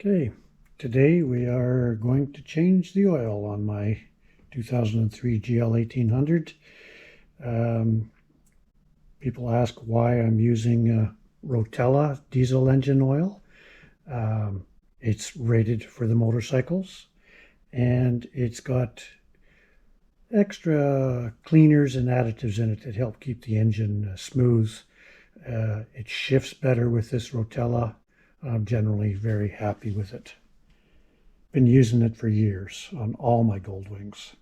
Okay, today we are going to change the oil on my 2003 Gl1800. People ask why I'm using Rotella diesel engine oil. It's rated for the motorcycles, and it's got extra cleaners and additives in it that help keep the engine smooth. It shifts better with this Rotella. I'm generally very happy with it. Been using it for years on all my Goldwings.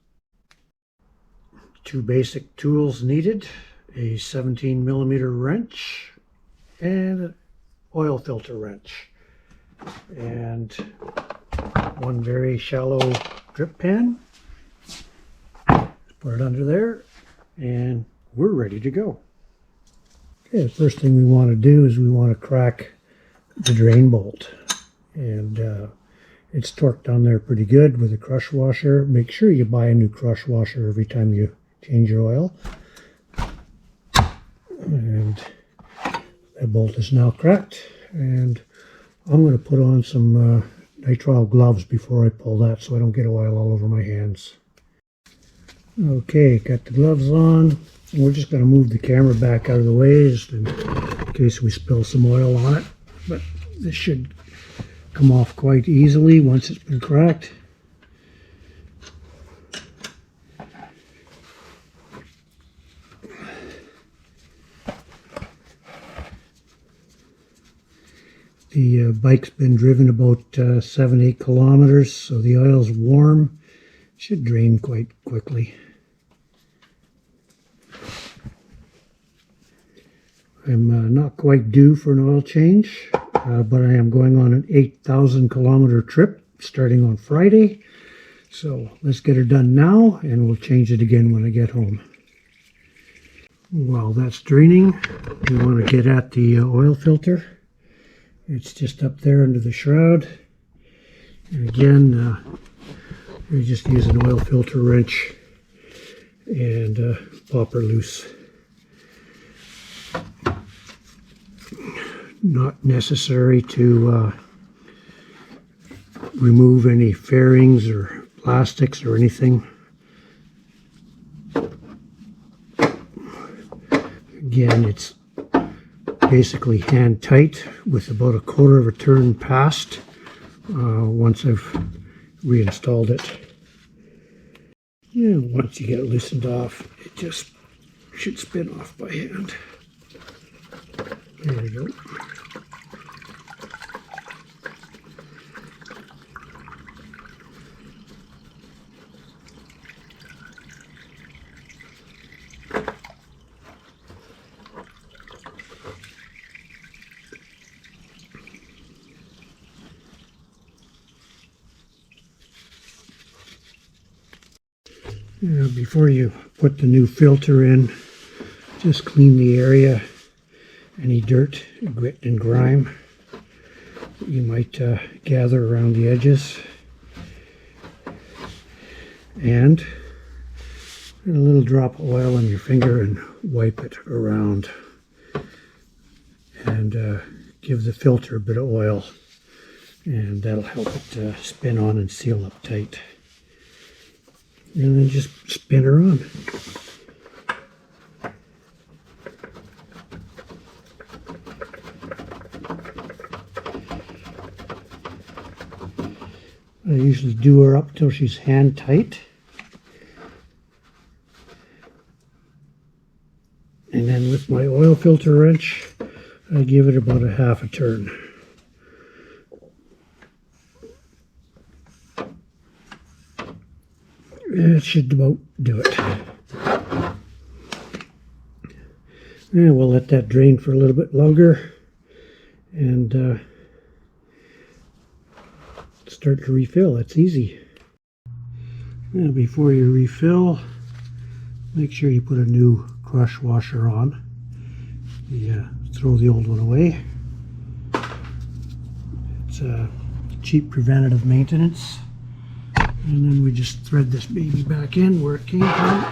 Two basic tools needed: a 17mm wrench and an oil filter wrench, and one very shallow drip pan. Put it under there and we're ready to go. Okay, the first thing we want to do is we want to crack the drain bolt, and it's torqued on there pretty good with a crush washer. Make sure you buy a new crush washer every time you change your oil. And that bolt is now cracked, and I'm going to put on some nitrile gloves before I pull that so I don't get oil all over my hands. Okay, got the gloves on. We're just going to move the camera back out of the way just in case we spill some oil on it. But this should come off quite easily once it's been cracked. The bike's been driven about 7-8 kilometers, so the oil's warm. It should drain quite quickly. I'm not quite due for an oil change, but I am going on an 8,000 kilometer trip starting on Friday. So let's get her done now, and we'll change it again when I get home. While that's draining, we want to get at the oil filter. It's just up there under the shroud. And again, we just use an oil filter wrench and pop her loose. Not necessary to remove any fairings or plastics or anything. Again, it's basically hand tight with about a quarter of a turn past once I've reinstalled it. And once you get it loosened off, it just should spin off by hand. There we go. Before you put the new filter in, just clean the area. Any dirt, grit, and grime that you might gather around the edges. And a little drop of oil on your finger and wipe it around. And give the filter a bit of oil, and that'll help it spin on and seal up tight. And then just spin her on. I usually do her up till she's hand tight. And then with my oil filter wrench, I give it about a half a turn. It should about do it. And we'll let that drain for a little bit longer and start to refill. It's easy. Now, before you refill, make sure you put a new crush washer on. You throw the old one away. It's a cheap preventative maintenance. And then we just thread this baby back in where it came from.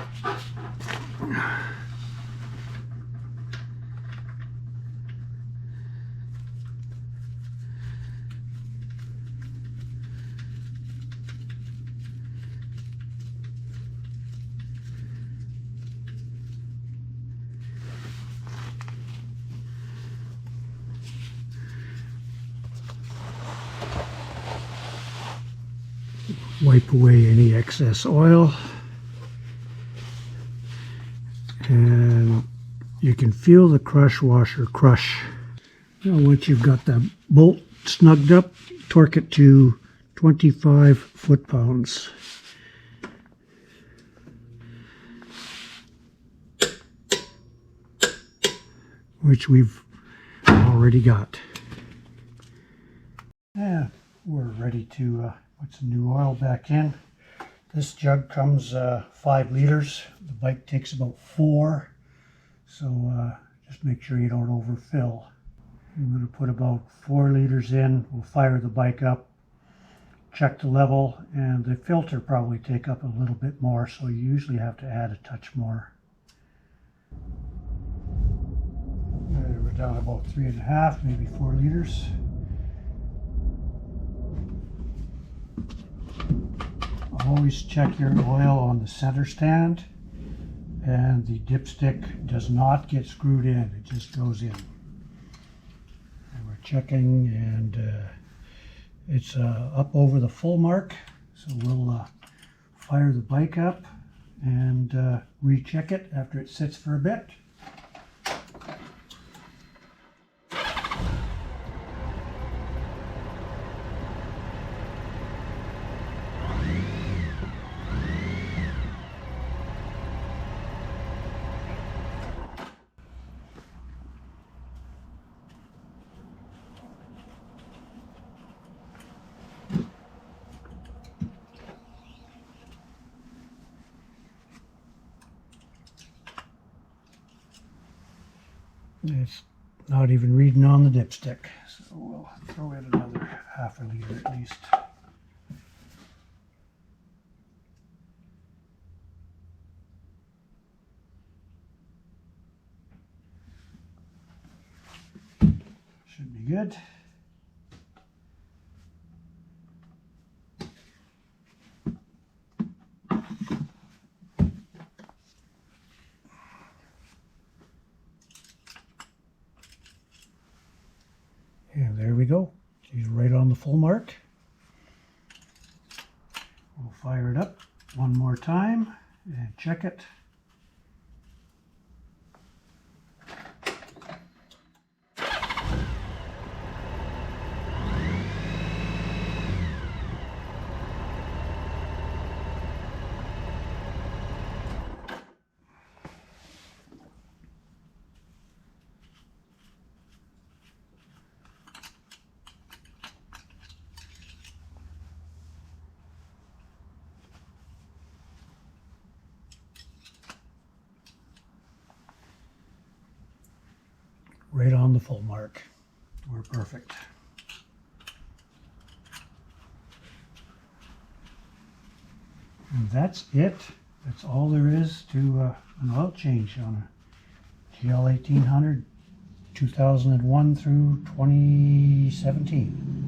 wipe away any excess oil. And you can feel the crush washer crush. Now once you've got the bolt snugged up, torque it to 25 foot-pounds. Which we've already got. And we're ready to put some new oil back in. This jug comes 5 liters. The bike takes about 4. So just make sure you don't overfill. I'm going to put about 4 liters in. We'll fire the bike up, check the level, and the filter probably take up a little bit more, so you usually have to add a touch more. We're down about 3.5, maybe 4 liters. Always check your oil on the center stand, and the dipstick does not get screwed in, it just goes in. And we're checking, and it's up over the full mark, so we'll fire the bike up and recheck it after it sits for a bit. It's not even reading on the dipstick, so we'll throw in another half a liter at least. Should be good. And there we go. She's right on the full mark. We'll fire it up one more time and check it. Right on the full mark. We're perfect. And that's it. That's all there is to an oil change on a Gl1800 2001 through 2017.